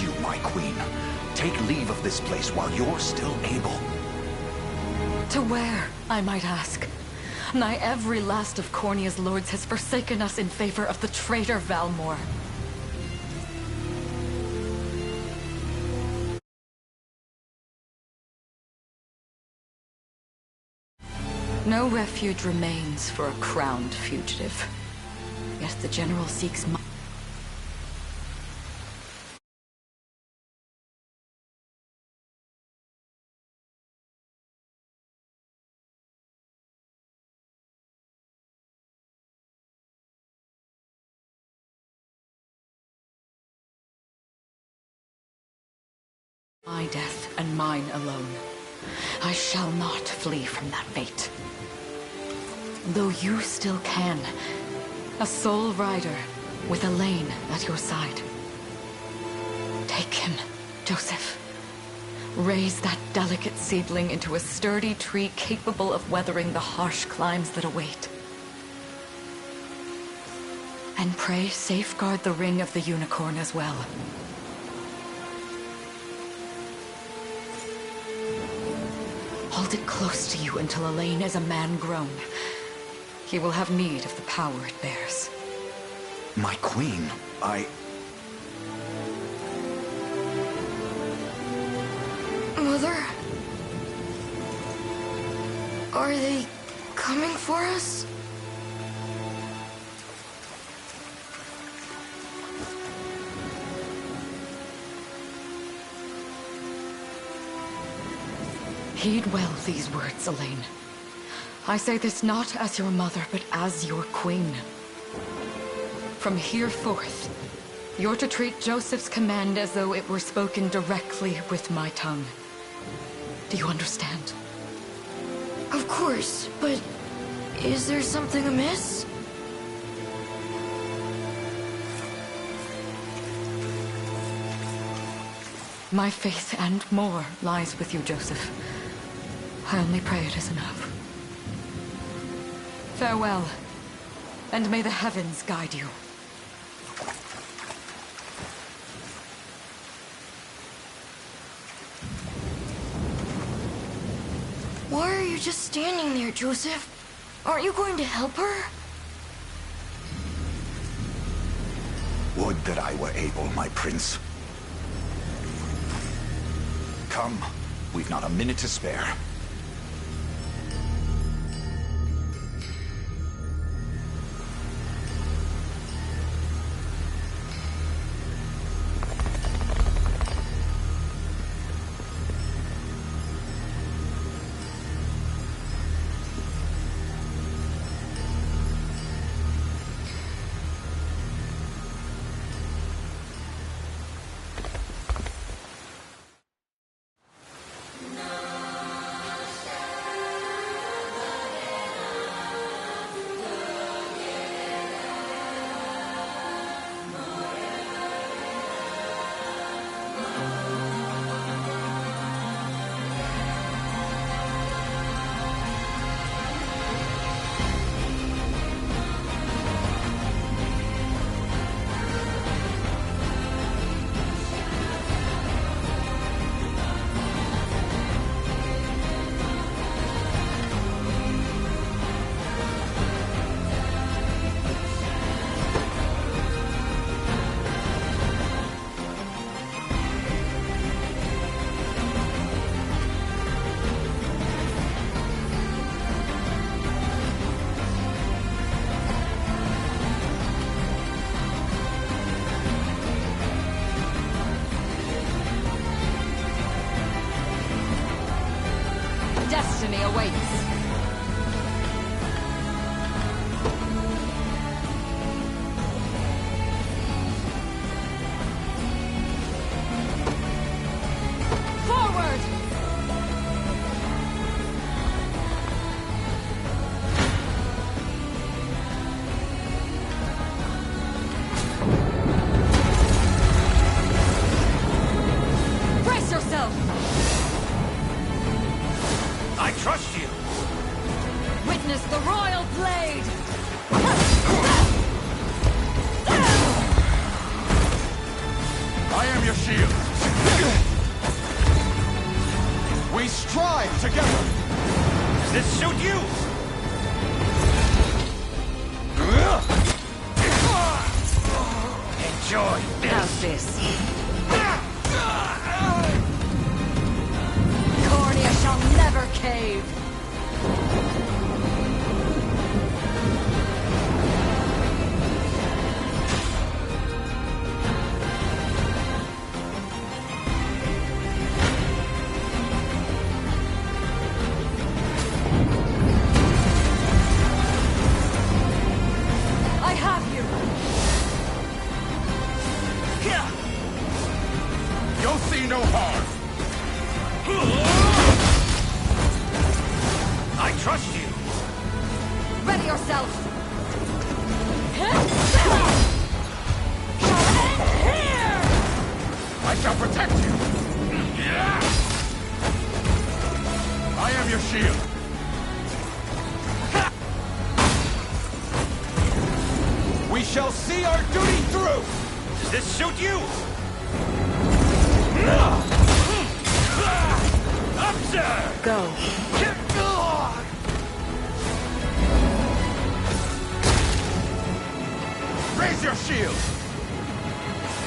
you, my queen. Take leave of this place while you're still able. To where, I might ask? Nigh every last of Cornia's lords has forsaken us in favor of the traitor Valmor. No refuge remains for a crowned fugitive. Yet the general seeks my death and mine alone. I shall not flee from that fate. Though you still can, a sole rider with Elaine at your side. Take him, Joseph. Raise that delicate seedling into a sturdy tree capable of weathering the harsh climes that await. And pray safeguard the ring of the unicorn as well. Hold it close to you until Elaine is a man grown. He will have need of the power it bears. My queen, Mother? Are they coming for us? Heed well these words, Elaine. I say this not as your mother, but as your queen. From here forth, you're to treat Joseph's command as though it were spoken directly with my tongue. Do you understand? Of course, but is there something amiss? My faith and more lies with you, Joseph. I only pray it is enough. Farewell, and may the heavens guide you. Why are you just standing there, Joseph? Aren't you going to help her? would that I were able, my prince. Come, we've not a minute to spare. Destiny awaits. Forward! Brace yourself! I trust you! Witness the royal blade! I am your shield! strive together! Does this suit you? Enjoy this! How's this? Cornea shall never cave! I have you! You'll see no harm! I trust you! Ready yourself! I shall protect you! I am your shield! We shall see our duty through! Does this suit you? Observe! Go. Raise your shield!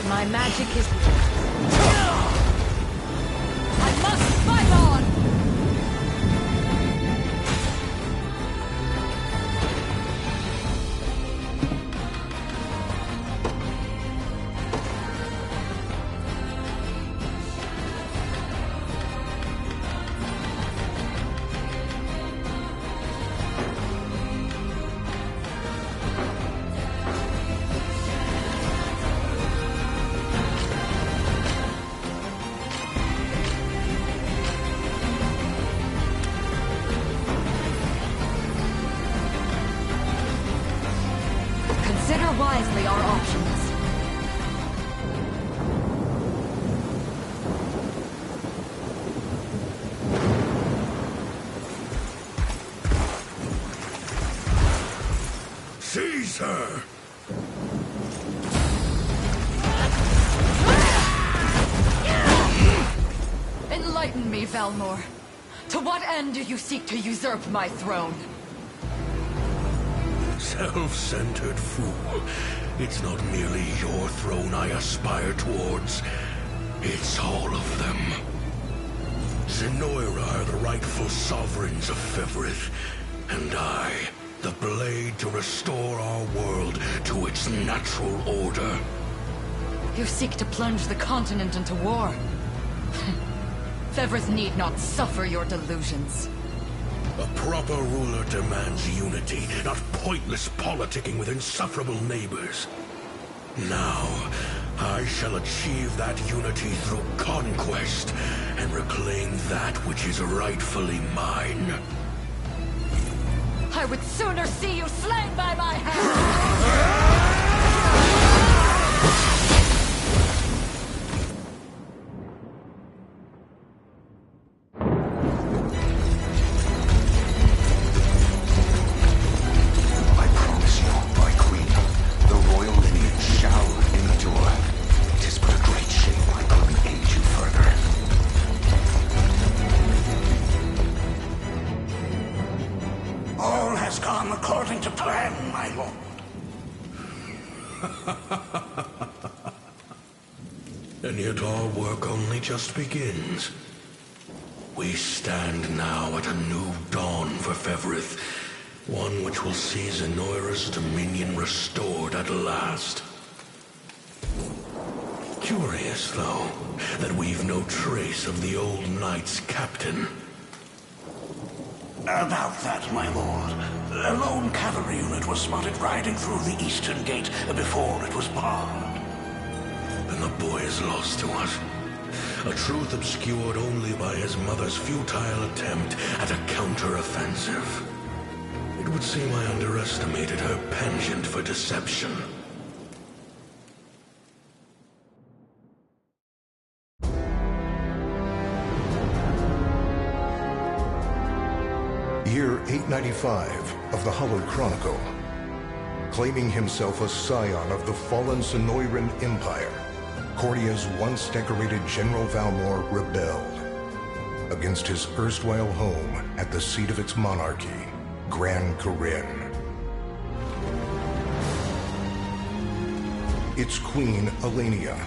My magic is... I must fight on! Consider wisely our options. Seize her! Enlighten me, Valmor. To what end do you seek to usurp my throne? Self-centered fool. It's not merely your throne I aspire towards. It's all of them. Zenoira are the rightful sovereigns of Fevrith, and I, the blade to restore our world to its natural order. You seek to plunge the continent into war. Fevrith need not suffer your delusions. A proper ruler demands unity, not pointless politicking with insufferable neighbors. Now, I shall achieve that unity through conquest and reclaim that which is rightfully mine. I would sooner see you slain by my hand! I promise you, my queen, the royal lineage shall endure. 'Tis but a great shame I couldn't aid you further. All has gone according to plan, my lord. And yet our work only just begins. We stand now at a new dawn for Fevrith, one which will see Zenoira's dominion restored at last. Curious, though, that we've no trace of the old knight's captain. About that, my lord. A lone cavalry unit was spotted riding through the eastern gate before it was barred. Then the boy is lost to us. A truth obscured only by his mother's futile attempt at a counter-offensive. It would seem I underestimated her penchant for deception. Year 895 of the Hallowed Chronicle. Claiming himself a scion of the fallen Sonoran Empire, Cordia's once decorated General Valmor rebelled. against his erstwhile home at the seat of its monarchy, Gran Corinne. Its queen, Elenia,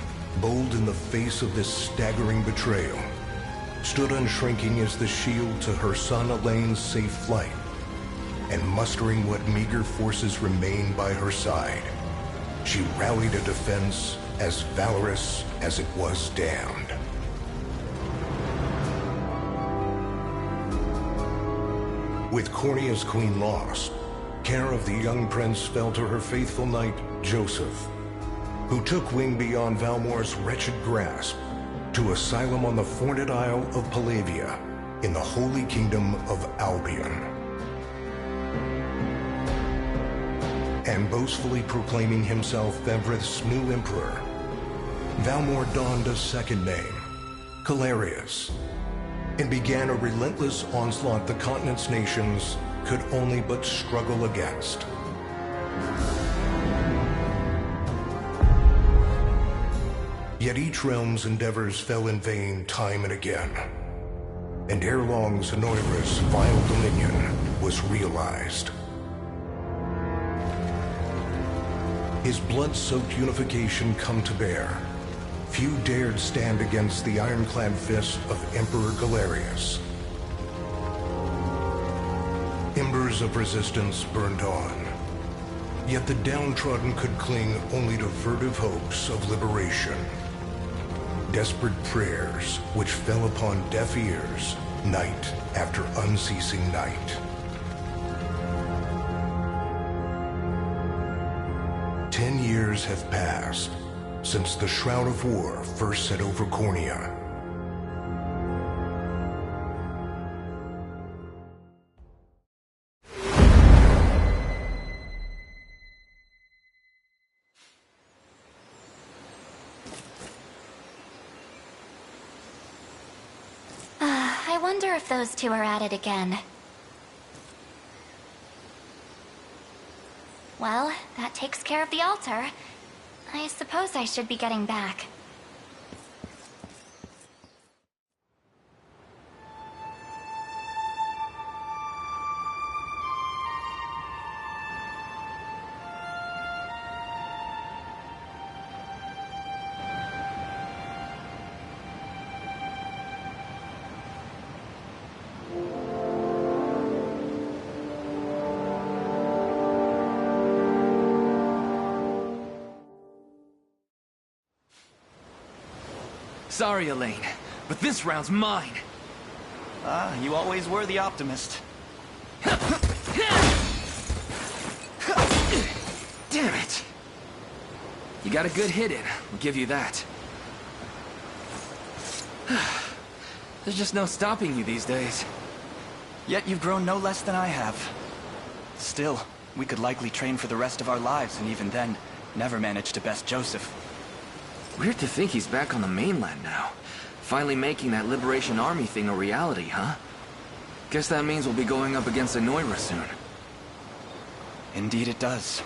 bold in the face of this staggering betrayal, stood unshrinking as the shield to her son Elaine's safe flight, and mustering what meager forces remained by her side, she rallied a defense as valorous as it was damned. With Cornia's queen lost, care of the young prince fell to her faithful knight, Joseph, who took wing beyond Valmor's wretched grasp to asylum on the Forned Isle of Palavia in the Holy Kingdom of Albion. And boastfully proclaiming himself Fevrith's new emperor, Valmor donned a second name, Calarius, and began a relentless onslaught the continent's nations could only but struggle against. Yet each realm's endeavors fell in vain time and again, and ere long Zenoira's vile dominion was realized. His blood-soaked unification come to bear, few dared stand against the ironclad fist of Emperor Galerius. Embers of resistance burned on, yet the downtrodden could cling only to furtive hopes of liberation. Desperate prayers which fell upon deaf ears night after unceasing night. 10 years have passed since the Shroud of War first set over Cornia. I wonder if those two are at it again. Well, that takes care of the altar. I suppose I should be getting back. Sorry, Elaine, but this round's mine. You always were the optimist. Damn it! You got a good hit in, I'll give you that. There's just no stopping you these days. Yet you've grown no less than I have. Still, we could likely train for the rest of our lives, and even then, never manage to best Joseph. Weird to think he's back on the mainland now. Finally making that Liberation Army thing a reality, huh? Guess that means we'll be going up against Zenoira soon. Indeed it does.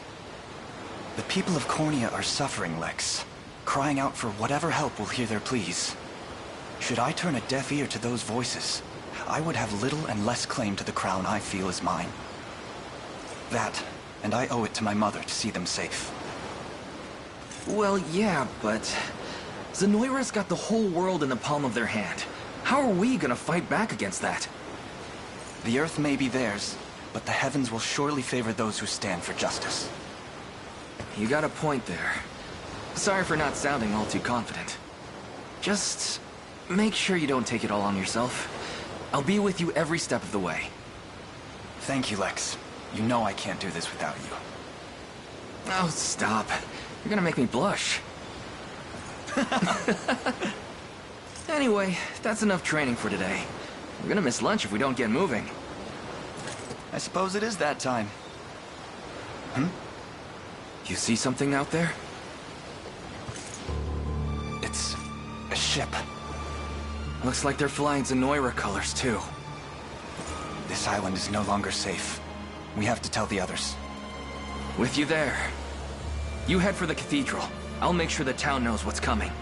The people of Cornia are suffering, Lex. Crying out for whatever help will hear their pleas. Should I turn a deaf ear to those voices, I would have little and less claim to the crown I feel is mine. That, and I owe it to my mother to see them safe. Well, yeah, but Zenoira's got the whole world in the palm of their hand. How are we gonna fight back against that? The earth may be theirs, but the heavens will surely favor those who stand for justice. You got a point there. Sorry for not sounding all too confident. Just make sure you don't take it all on yourself. I'll be with you every step of the way. Thank you, Lex. You know I can't do this without you. Oh, stop. You're gonna make me blush. Anyway, that's enough training for today. We're gonna miss lunch if we don't get moving. I suppose it is that time. You see something out there? It's a ship. Looks like they're flying Zenoira colors, too. This island is no longer safe. We have to tell the others. With you there. You head for the cathedral. I'll make sure the town knows what's coming.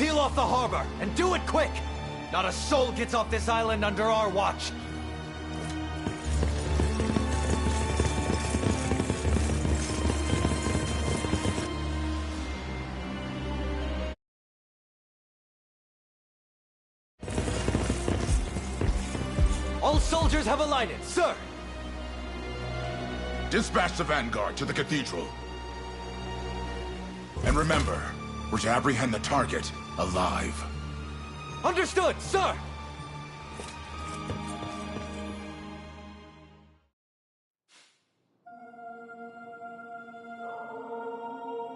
Seal off the harbor, and do it quick! Not a soul gets off this island under our watch. All soldiers have alighted, sir! Dispatch the vanguard to the cathedral. And remember, we're to apprehend the target alive. Understood, sir!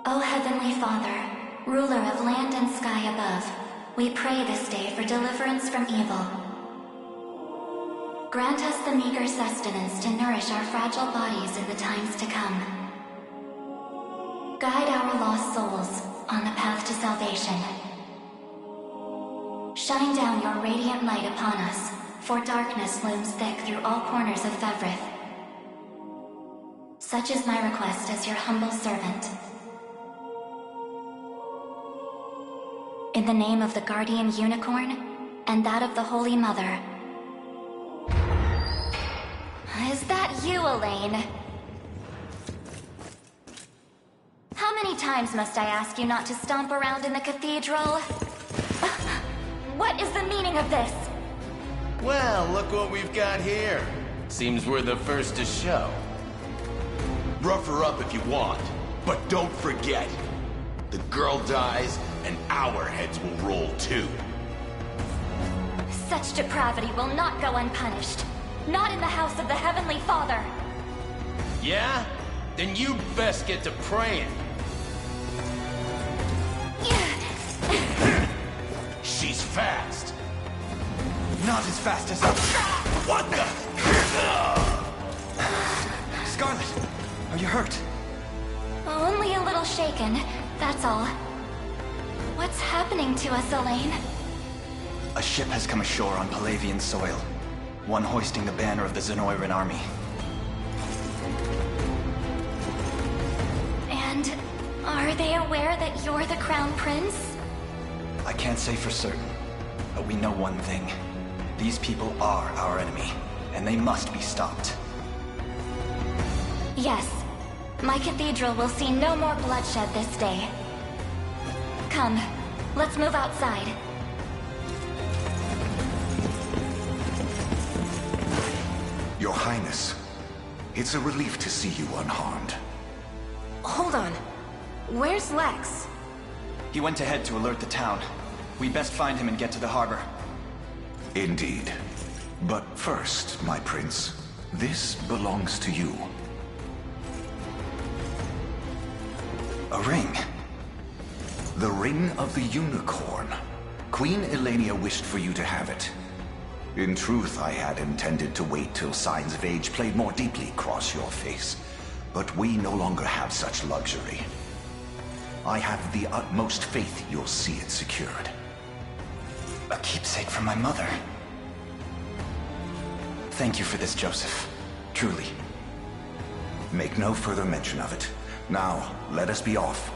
O Heavenly Father, ruler of land and sky above, we pray this day for deliverance from evil. Grant us the meager sustenance to nourish our fragile bodies in the times to come. Guide our lost souls on the path to salvation. Shine down your radiant light upon us, for darkness looms thick through all corners of Fevrith. Such is my request as your humble servant. In the name of the Guardian Unicorn, and that of the Holy Mother. Is that you, Elaine? How many times must I ask you not to stomp around in the cathedral? What is the meaning of this? Well, look what we've got here. Seems we're the first to show. Rough her up if you want, but don't forget, the girl dies and our heads will roll too. Such depravity will not go unpunished. Not in the house of the Heavenly Father. Yeah? Then you'd best get to praying. She's fast. Not as fast as us. What the? Scarlet, are you hurt? Only a little shaken, that's all. What's happening to us, Elaine? A ship has come ashore on Palavian soil. One hoisting the banner of the Zenoiran army. And are they aware that you're the Crown Prince? I can't say for certain, but we know one thing. These people are our enemy, and they must be stopped. Yes. My cathedral will see no more bloodshed this day. Come, let's move outside. Your Highness, it's a relief to see you unharmed. Hold on. Where's Lex? He went ahead to alert the town. We best find him and get to the harbor. Indeed. But first, my prince, this belongs to you. A ring? The Ring of the Unicorn. Queen Elenia wished for you to have it. In truth, I had intended to wait till signs of age played more deeply across your face. But we no longer have such luxury. I have the utmost faith you'll see it secured. A keepsake from my mother. Thank you for this, Joseph. Truly. Make no further mention of it. Now, let us be off.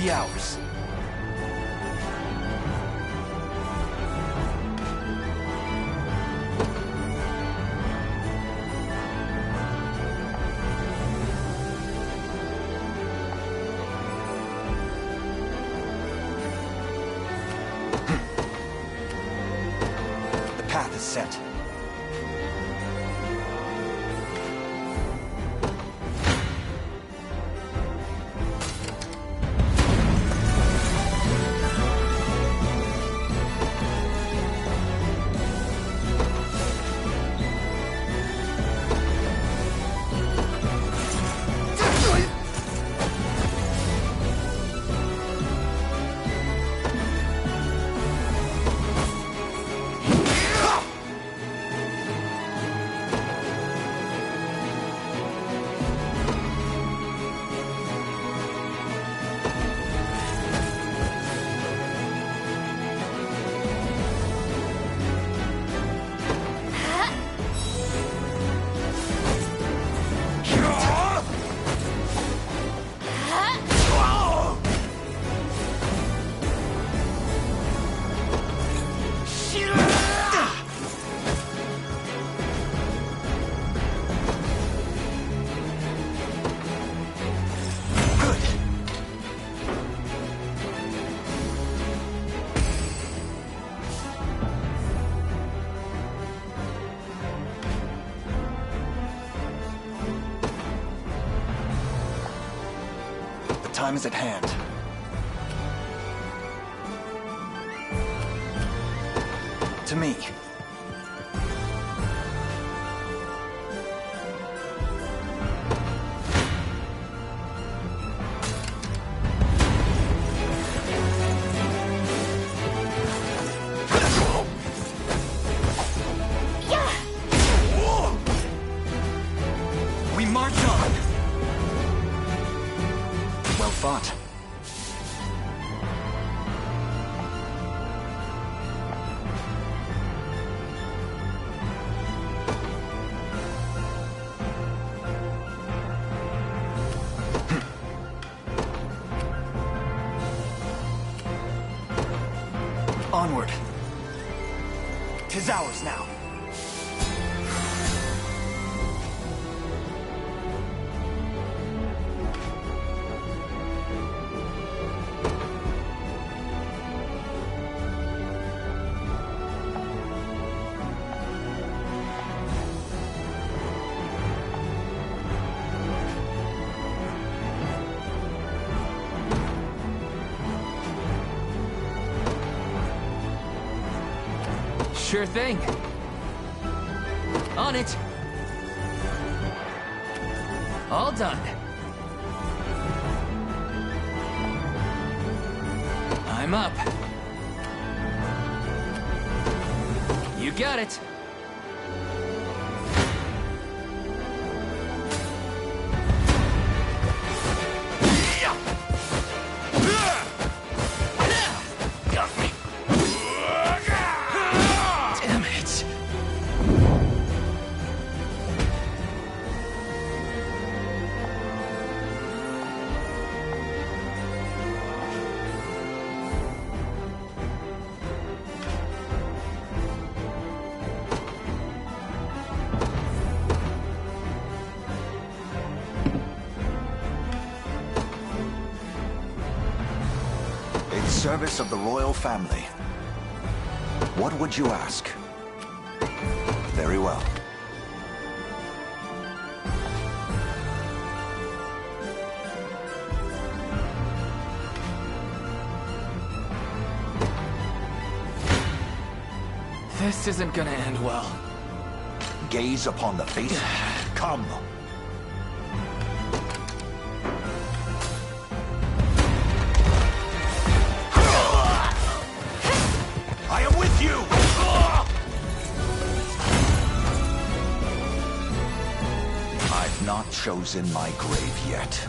be ours. The path is set. Time is at hand. To me. We march on! Well fought. Onward. 'Tis ours now. Sure thing. On it. All done. I'm up. You got it. Service of the royal family. What would you ask? Very well. This isn't gonna end well. Gaze upon the face. Come. I am with you! I've not chosen my grave yet.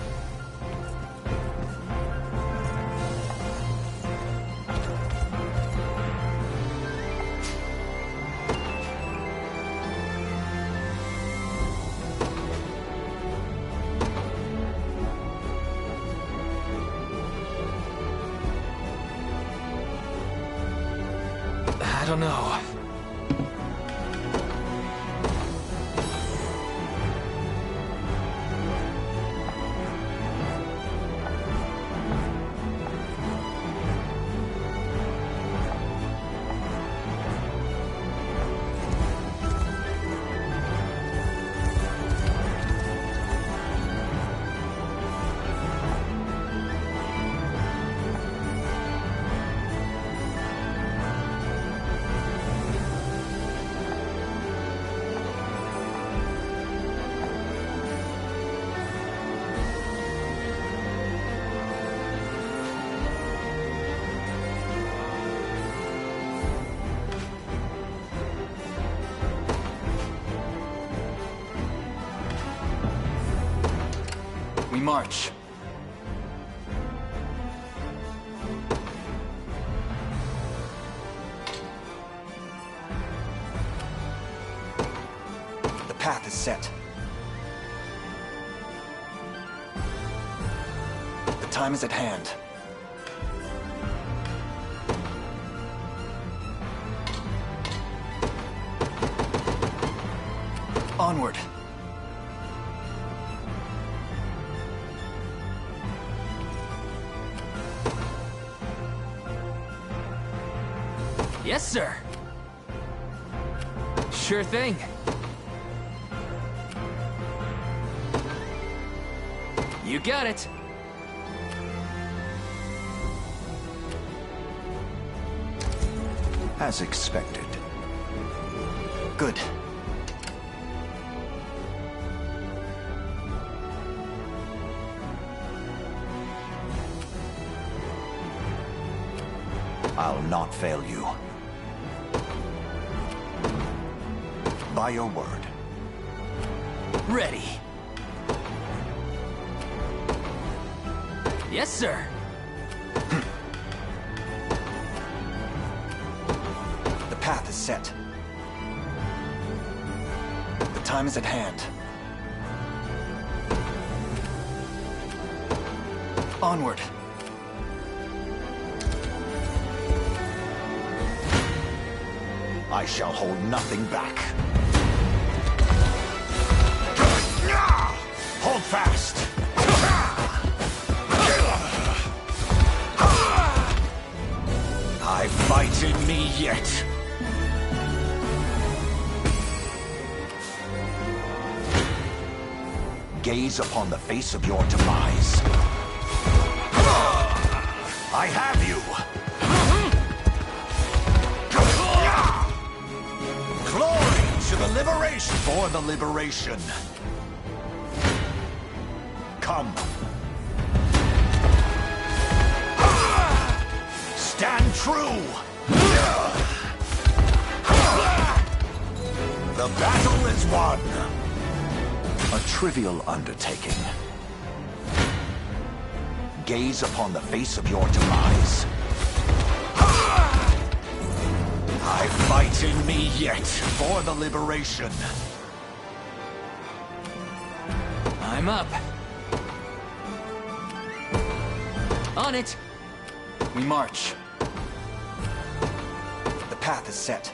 I don't know. We march. The path is set. The time is at hand. Onward. Yes, sir. Sure thing. You got it. As expected. Good. I'll not fail you. By your word. Ready. Yes, sir. The path is set. The time is at hand. Onward. I shall hold nothing back. Hold fast! I fight in me yet. Gaze upon the face of your demise. I have you! Glory to the liberation! For the liberation. Come. Stand true! The battle is won! A trivial undertaking. Gaze upon the face of your demise. I fight in me yet for the liberation. I'm up. On it. We march. The path is set.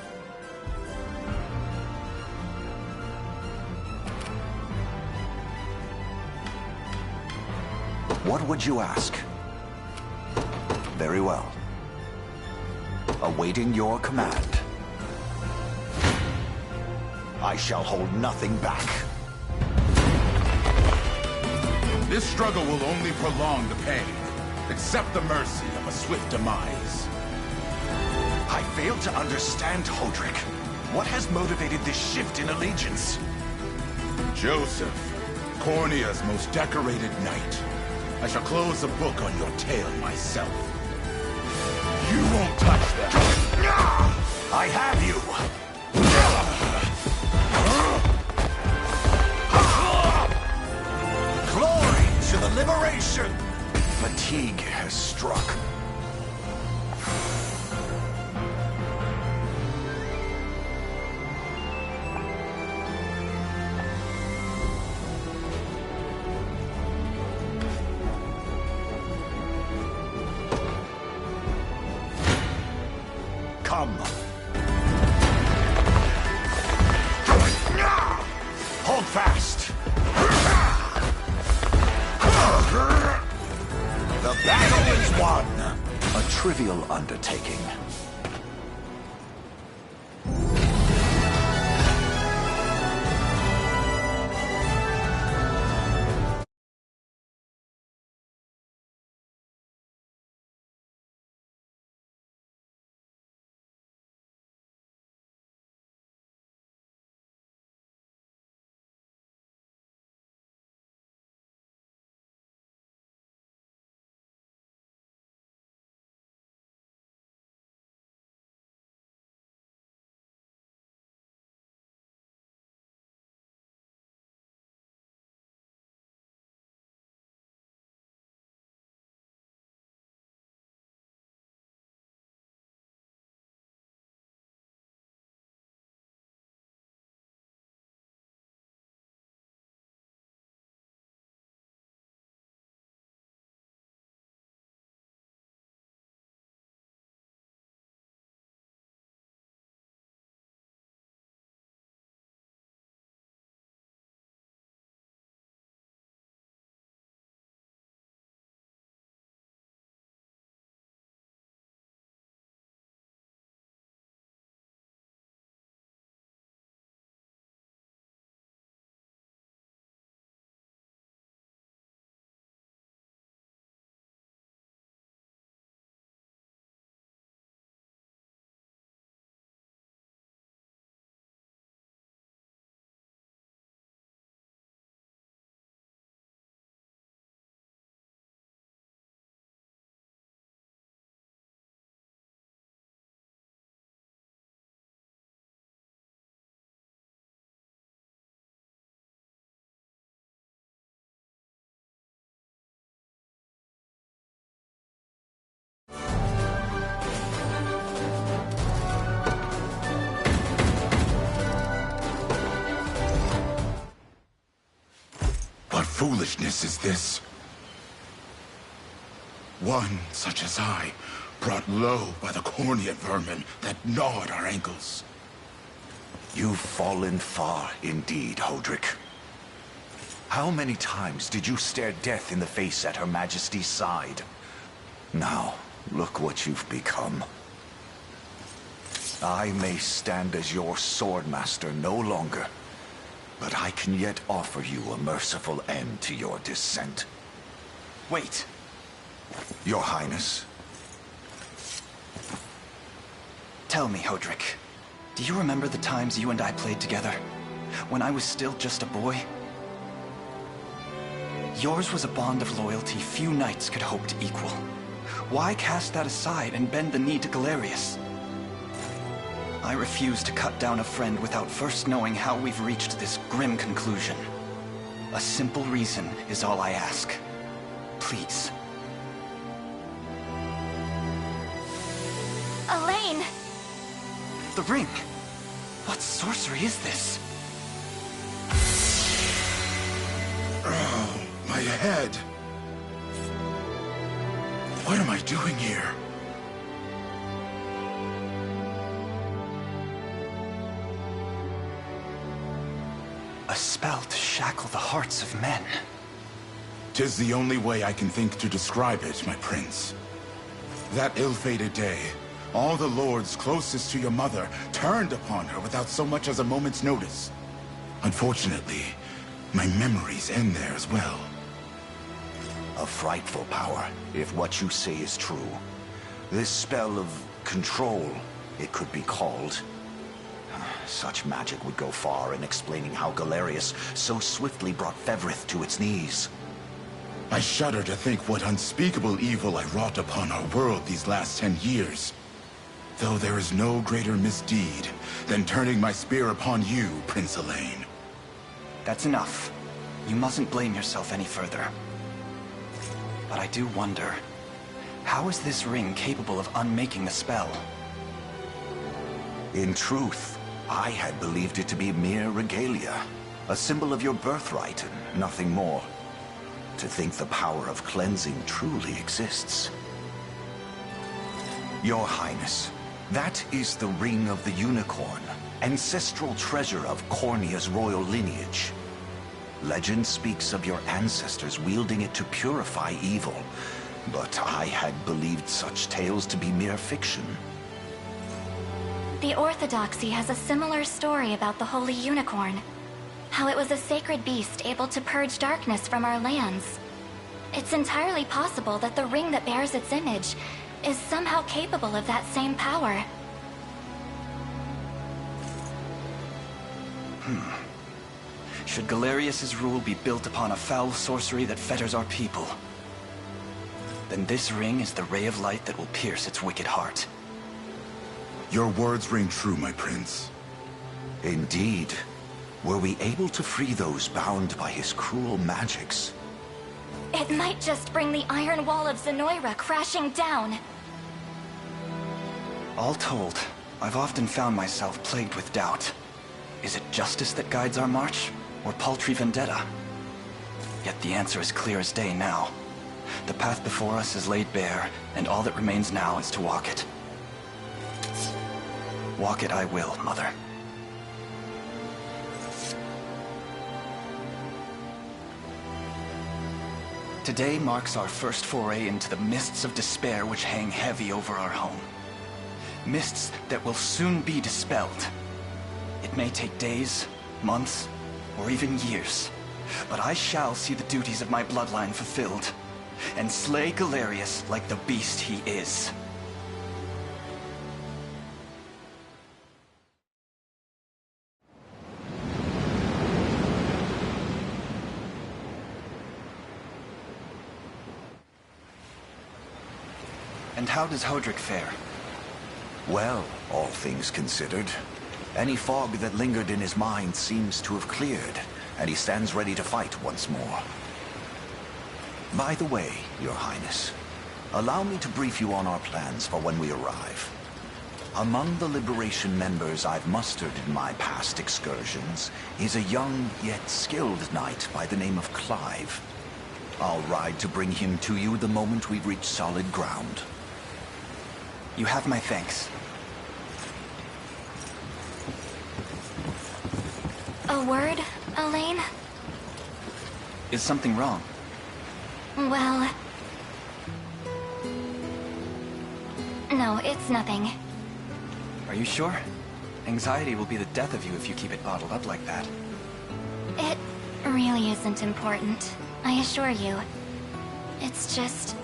What would you ask? Very well. Awaiting your command. I shall hold nothing back. This struggle will only prolong the pain. Accept the mercy of a swift demise. I fail to understand, Hodrick. What has motivated this shift in allegiance? Joseph, Cornea's most decorated knight. I shall close the book on your tale myself. You won't touch them. I have you! Glory to the liberation! Fatigue has struck. Come. battle is won! A trivial undertaking. What foolishness is this? One such as I, brought low by the Cornea vermin that gnawed our ankles. You've fallen far indeed, Hodrick. How many times did you stare death in the face at Her Majesty's side? Now, look what you've become. I may stand as your swordmaster no longer, but I can yet offer you a merciful end to your descent. Wait. Your Highness. Tell me, Hodrick. Do you remember the times you and I played together? When I was still just a boy? Yours was a bond of loyalty few knights could hope to equal. Why cast that aside and bend the knee to Galerius? I refuse to cut down a friend without first knowing how we've reached this grim conclusion. A simple reason is all I ask. Please. Elaine! The ring! What sorcery is this? Oh, my head! What am I doing here? A spell to shackle the hearts of men. 'Tis the only way I can think to describe it, my prince. That ill-fated day, all the lords closest to your mother turned upon her without so much as a moment's notice. Unfortunately, my memories end there as well. A frightful power, if what you say is true. This spell of control, it could be called. Such magic would go far in explaining how Galerius so swiftly brought Fevrith to its knees. I shudder to think what unspeakable evil I wrought upon our world these last 10 years. Though there is no greater misdeed than turning my spear upon you, Prince Elaine. That's enough. You mustn't blame yourself any further. But I do wonder, how is this ring capable of unmaking the spell? In truth, I had believed it to be mere regalia, a symbol of your birthright and nothing more. To think the power of cleansing truly exists. Your Highness, that is the Ring of the Unicorn, ancestral treasure of Cornea's royal lineage. Legend speaks of your ancestors wielding it to purify evil, but I had believed such tales to be mere fiction. The Orthodoxy has a similar story about the Holy Unicorn. How it was a sacred beast able to purge darkness from our lands. It's entirely possible that the ring that bears its image is somehow capable of that same power. Should Galerius's rule be built upon a foul sorcery that fetters our people, then this ring is the ray of light that will pierce its wicked heart. Your words ring true, my prince. Indeed. Were we able to free those bound by his cruel magics? It might just bring the Iron Wall of Zenoira crashing down. All told, I've often found myself plagued with doubt. Is it justice that guides our march, or paltry vendetta? Yet the answer is clear as day now. The path before us is laid bare, and all that remains now is to walk it. Walk it I will, Mother. Today marks our first foray into the mists of despair which hang heavy over our home. Mists that will soon be dispelled. It may take days, months, or even years, but I shall see the duties of my bloodline fulfilled, and slay Galerius like the beast he is. And how does Hodrick fare? Well, all things considered. Any fog that lingered in his mind seems to have cleared, and he stands ready to fight once more. By the way, Your Highness, allow me to brief you on our plans for when we arrive. Among the Liberation members I've mustered in my past excursions is a young yet skilled knight by the name of Clive. I'll ride to bring him to you the moment we've reached solid ground. You have my thanks. A word, Elaine? Is something wrong? Well... No, it's nothing. Are you sure? Anxiety will be the death of you if you keep it bottled up like that. It really isn't important, I assure you. It's just...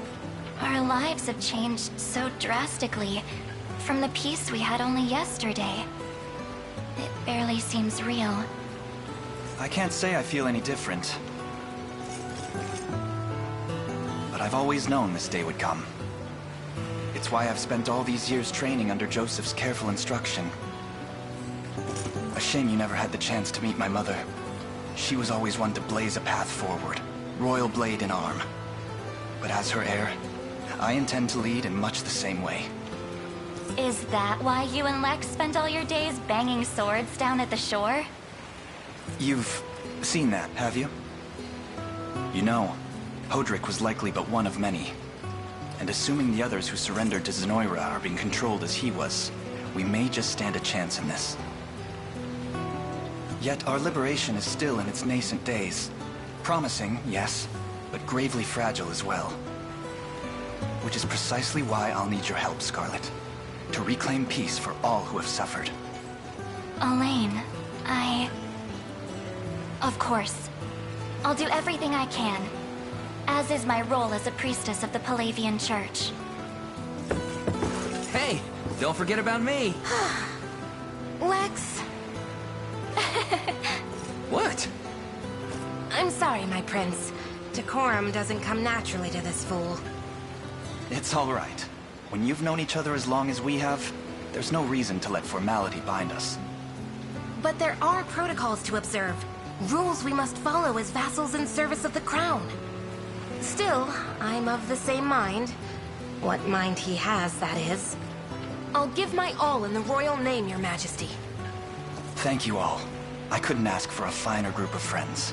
our lives have changed so drastically from the peace we had only yesterday. It barely seems real. I can't say I feel any different. But I've always known this day would come. It's why I've spent all these years training under Joseph's careful instruction. A shame you never had the chance to meet my mother. She was always one to blaze a path forward, royal blade in arm. But as her heir, I intend to lead in much the same way. Is that why you and Lex spent all your days banging swords down at the shore? You've seen that, have you? You know, Hodrick was likely but one of many. And assuming the others who surrendered to Zenoira are being controlled as he was, we may just stand a chance in this. Yet our liberation is still in its nascent days. Promising, yes, but gravely fragile as well. Which is precisely why I'll need your help, Scarlet. To reclaim peace for all who have suffered. Elaine, Of course. I'll do everything I can. As is my role as a priestess of the Palavian Church. Hey, don't forget about me. Lex. What? I'm sorry, my prince. Decorum doesn't come naturally to this fool. It's all right. When you've known each other as long as we have, there's no reason to let formality bind us. But there are protocols to observe. Rules we must follow as vassals in service of the crown. Still, I'm of the same mind. What mind he has, that is. I'll give my all in the royal name, Your Majesty. Thank you all. I couldn't ask for a finer group of friends.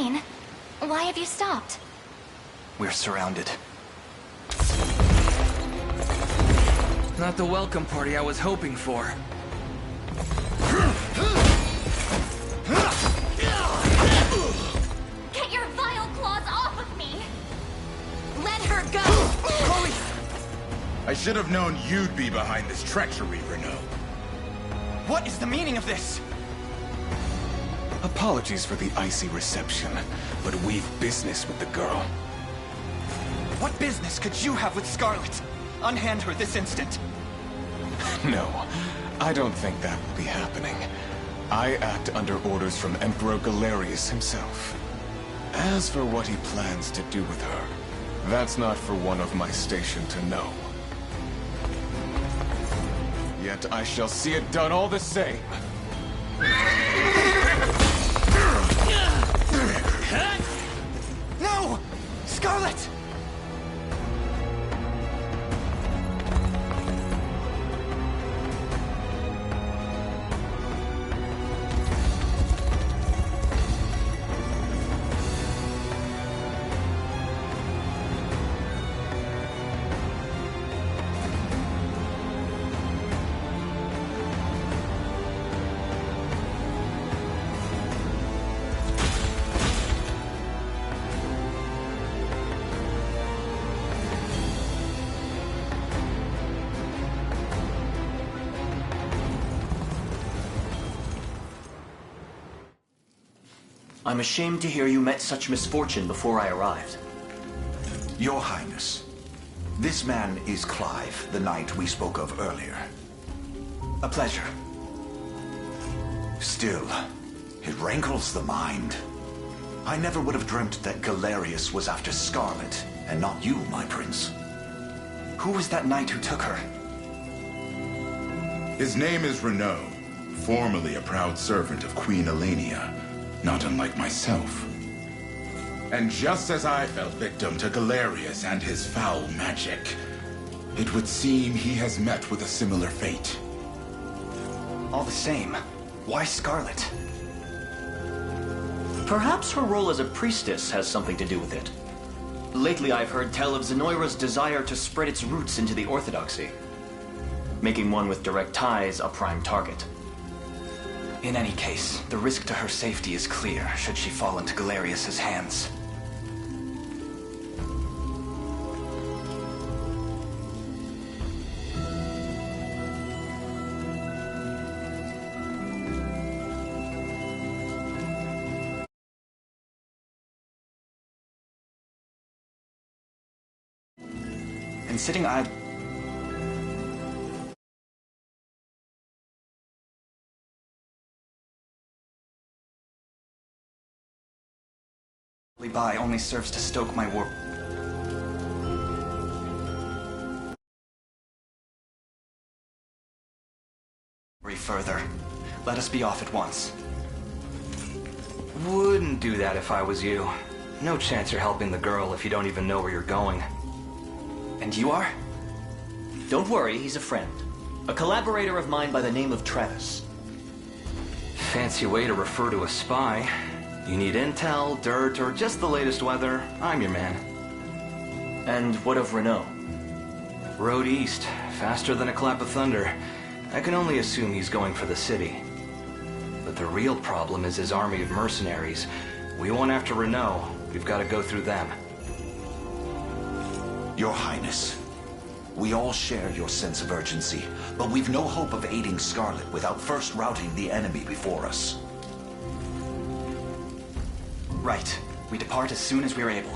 Elaine, why have you stopped? We're surrounded. Not the welcome party I was hoping for. Get your vile claws off of me! Let her go! Chloe! I should have known you'd be behind this treachery, Renault. What is the meaning of this? Apologies for the icy reception, but we've business with the girl. What business could you have with Scarlet? Unhand her this instant. No, I don't think that will be happening. I act under orders from Emperor Galerius himself. As for what he plans to do with her, that's not for one of my station to know. Yet I shall see it done all the same. No! Scarlet! I'm ashamed to hear you met such misfortune before I arrived. Your Highness, this man is Clive, the knight we spoke of earlier. A pleasure. Still, it rankles the mind. I never would have dreamt that Galerius was after Scarlet, and not you, my prince. Who was that knight who took her? His name is Renault, formerly a proud servant of Queen Elenia, not unlike myself. And just as I fell victim to Galerius and his foul magic, it would seem he has met with a similar fate. All the same, why Scarlet? Perhaps her role as a priestess has something to do with it. Lately I've heard tell of Zenoira's desire to spread its roots into the Orthodoxy, making one with direct ties a prime target. In any case, the risk to her safety is clear should she fall into Galerius's hands. And sitting idle by only serves to stoke my war. Further. Let us be off at once. Wouldn't do that if I was you. No chance you're helping the girl if you don't even know where you're going. And you are? Don't worry, he's a friend. A collaborator of mine by the name of Travis. Fancy way to refer to a spy. You need intel, dirt, or just the latest weather, I'm your man. And what of Renault? Road east, faster than a clap of thunder. I can only assume he's going for the city. But the real problem is his army of mercenaries. We won't after Renault. We've got to go through them. Your Highness, we all share your sense of urgency, but we've no hope of aiding Scarlet without first routing the enemy before us. Right. We depart as soon as we're able.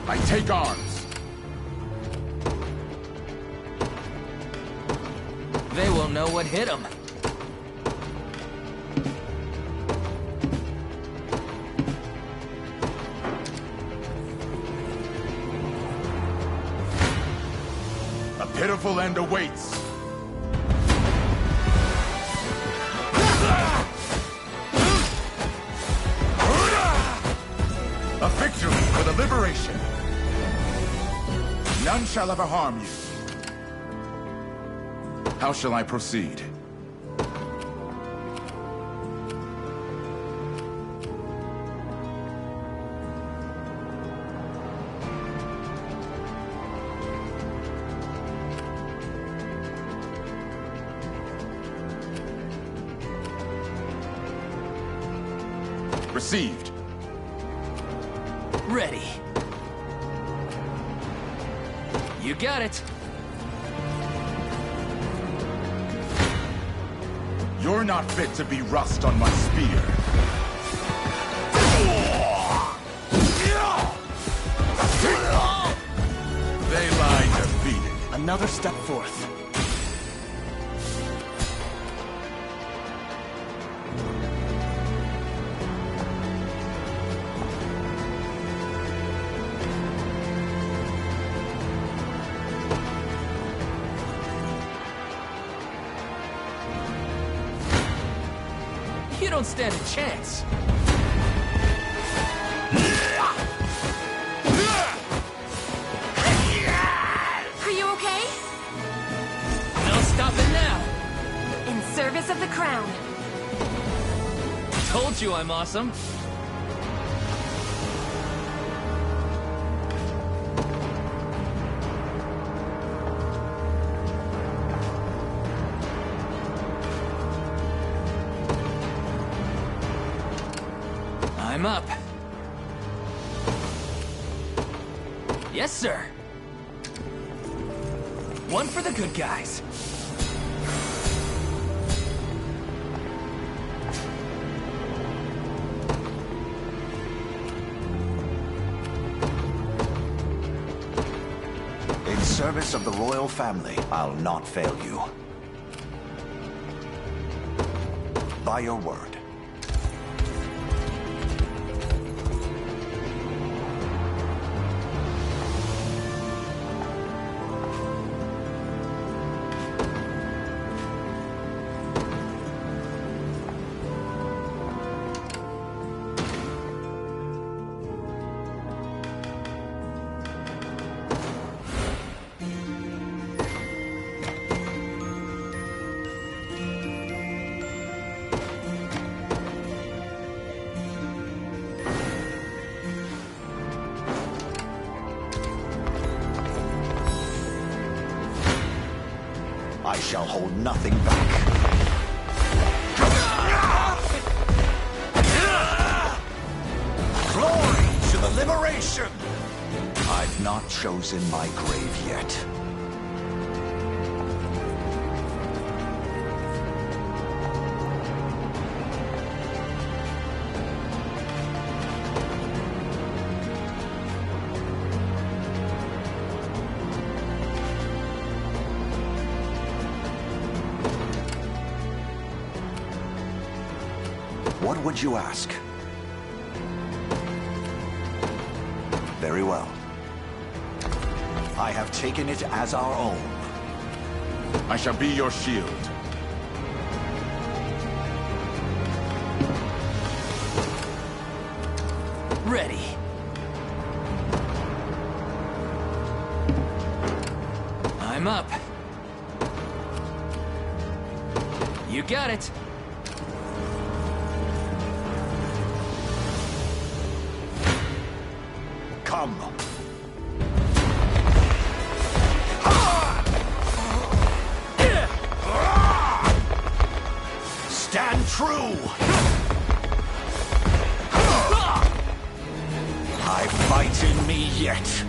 I take arms. They won't know what hit them. A pitiful end awaits. A victory for the liberation. None shall ever harm you. How shall I proceed? Received. Ready. You got it. You're not fit to be rust on my spear. They lie defeated. Another step forth. You don't stand a chance. Are you okay? No stopping now. In service of the crown. Told you I'm awesome. I'm up. Yes, sir. One for the good guys. In service of the royal family, I'll not fail you. By your word. I shall hold nothing back. Glory to the liberation! I've not chosen my grave yet. What would you ask? Very well. I have taken it as our own. I shall be your shield. Ready. I'm up. You got it. Come. Stand true! I fight in me yet.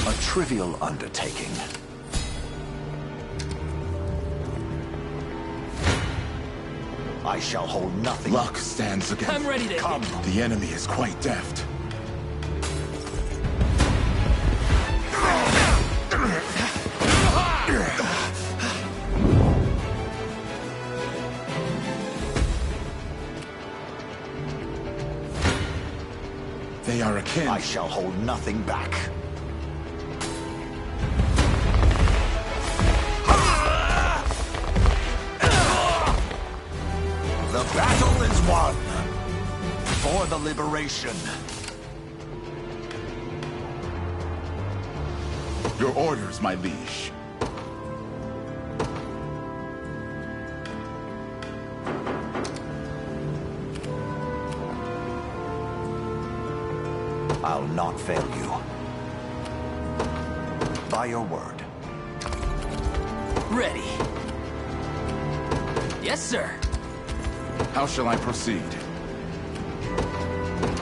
A trivial undertaking. I shall hold nothing. Luck stands against. I'm ready to come. The enemy is quite deft. They are akin. I shall hold nothing back. The battle is won! For the liberation. Your orders, my liege. I'll not fail you. By your word. Ready. Yes, sir. How shall I proceed?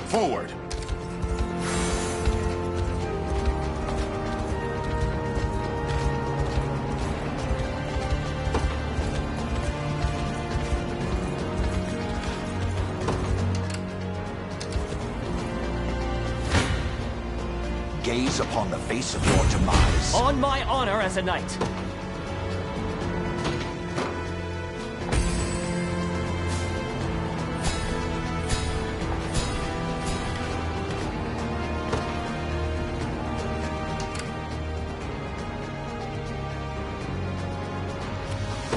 Forward! Gaze upon the face of your demise. On my honor as a knight.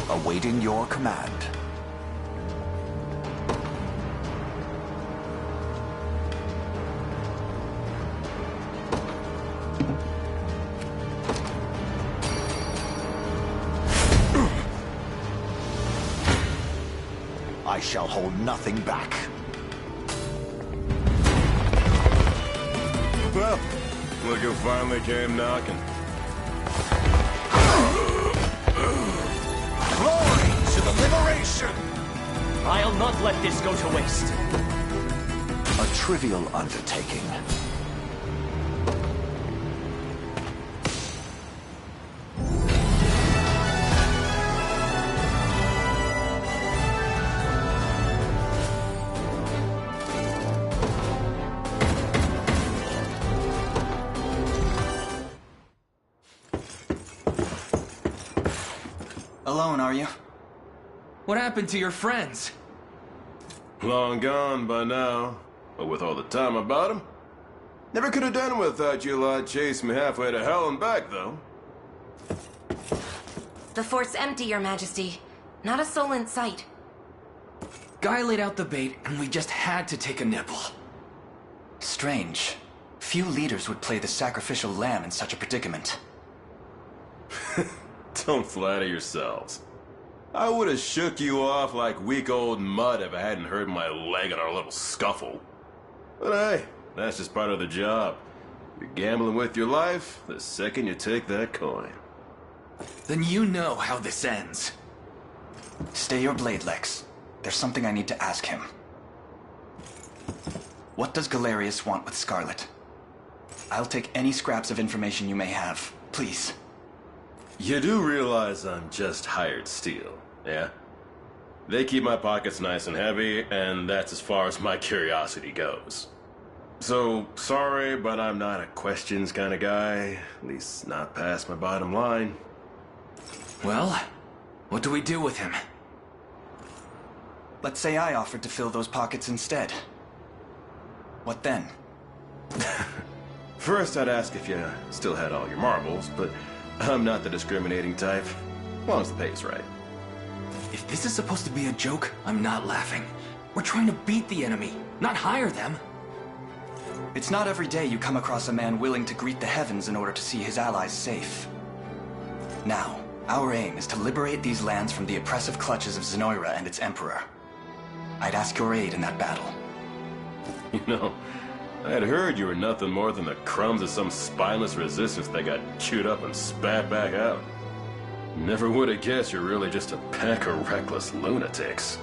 Awaiting your command. I shall hold nothing back. Well, look who finally came knocking. Glory to the liberation! I'll not let this go to waste. A trivial undertaking. Alone, are you? What happened to your friends? Long gone by now. But with all the time about him. Never could have done it without you lot chasing me halfway to hell and back, though. The fort's empty, Your Majesty. Not a soul in sight. Guy laid out the bait, and we just had to take a nibble. Strange. Few leaders would play the sacrificial lamb in such a predicament. Don't flatter yourselves. I would have shook you off like weak old mud if I hadn't hurt my leg in our little scuffle. But hey, that's just part of the job. You're gambling with your life the second you take that coin. Then you know how this ends. Stay your blade, Lex. There's something I need to ask him. What does Galerius want with Scarlet? I'll take any scraps of information you may have. Please. You do realize I'm just hired steel, yeah? They keep my pockets nice and heavy, and that's as far as my curiosity goes. So, sorry, but I'm not a questions kind of guy. At least not past my bottom line. Well, what do we do with him? Let's say I offered to fill those pockets instead. What then? First, I'd ask if you still had all your marbles, but I'm not the discriminating type, as long as the pay's right. If this is supposed to be a joke, I'm not laughing. We're trying to beat the enemy, not hire them. It's not every day you come across a man willing to greet the heavens in order to see his allies safe. Now, our aim is to liberate these lands from the oppressive clutches of Zenoira and its emperor. I'd ask your aid in that battle. You know, I'd heard you were nothing more than the crumbs of some spineless resistance that got chewed up and spat back out. Never would have guessed you're really just a pack of reckless lunatics.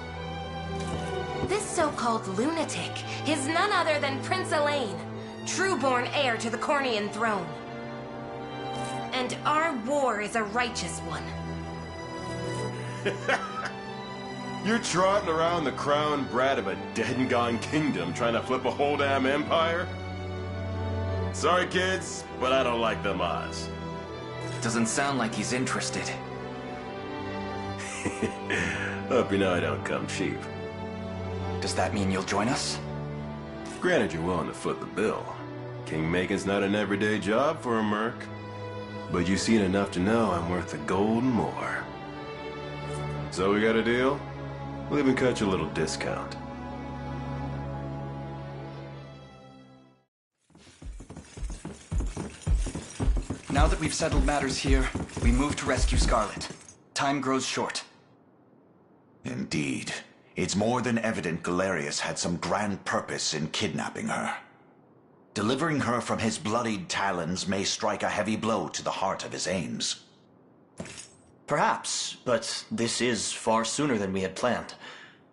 This so-called lunatic is none other than Prince Elaine, true-born heir to the Cornian throne. And our war is a righteous one. You're trotting around the crown brat of a dead and gone kingdom trying to flip a whole damn empire? Sorry, kids, but I don't like them odds. Doesn't sound like he's interested. Hope you know I don't come cheap. Does that mean you'll join us? Granted, you're willing to foot the bill. King-making's not an everyday job for a merc. But you've seen enough to know I'm worth a gold and more. So we got a deal? We'll even cut you a little discount. Now that we've settled matters here, we move to rescue Scarlet. Time grows short. Indeed. It's more than evident Galerius had some grand purpose in kidnapping her. Delivering her from his bloodied talons may strike a heavy blow to the heart of his aims. Perhaps, but this is far sooner than we had planned.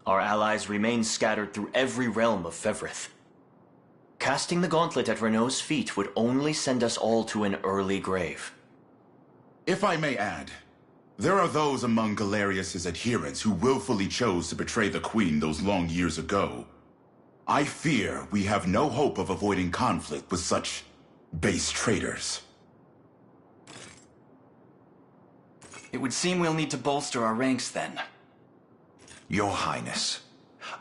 Our allies remain scattered through every realm of Fevrith. Casting the gauntlet at Renault's feet would only send us all to an early grave. If I may add, there are those among Galerius's adherents who willfully chose to betray the Queen those long years ago. I fear we have no hope of avoiding conflict with such base traitors. It would seem we'll need to bolster our ranks then. Your Highness,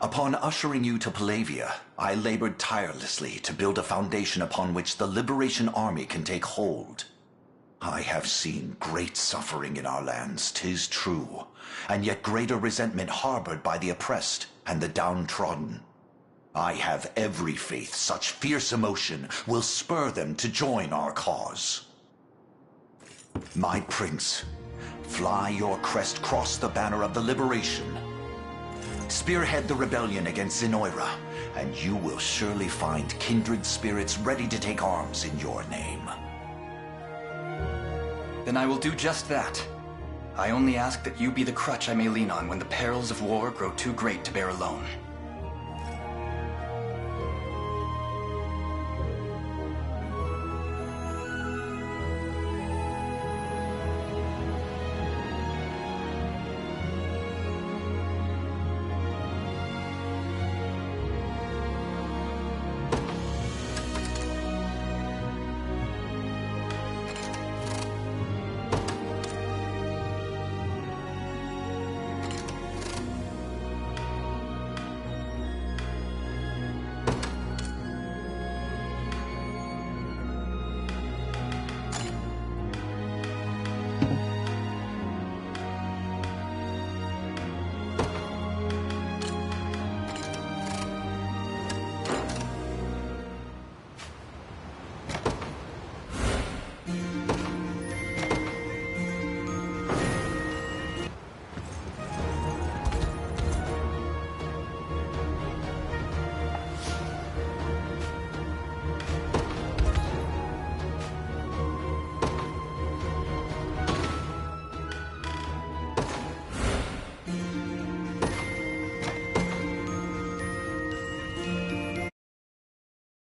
upon ushering you to Palavia, I labored tirelessly to build a foundation upon which the Liberation Army can take hold. I have seen great suffering in our lands, 'tis true, and yet greater resentment harbored by the oppressed and the downtrodden. I have every faith such fierce emotion will spur them to join our cause. My prince, fly your crest cross the banner of the Liberation. Spearhead the rebellion against Zenoira, and you will surely find kindred spirits ready to take arms in your name. Then I will do just that. I only ask that you be the crutch I may lean on when the perils of war grow too great to bear alone.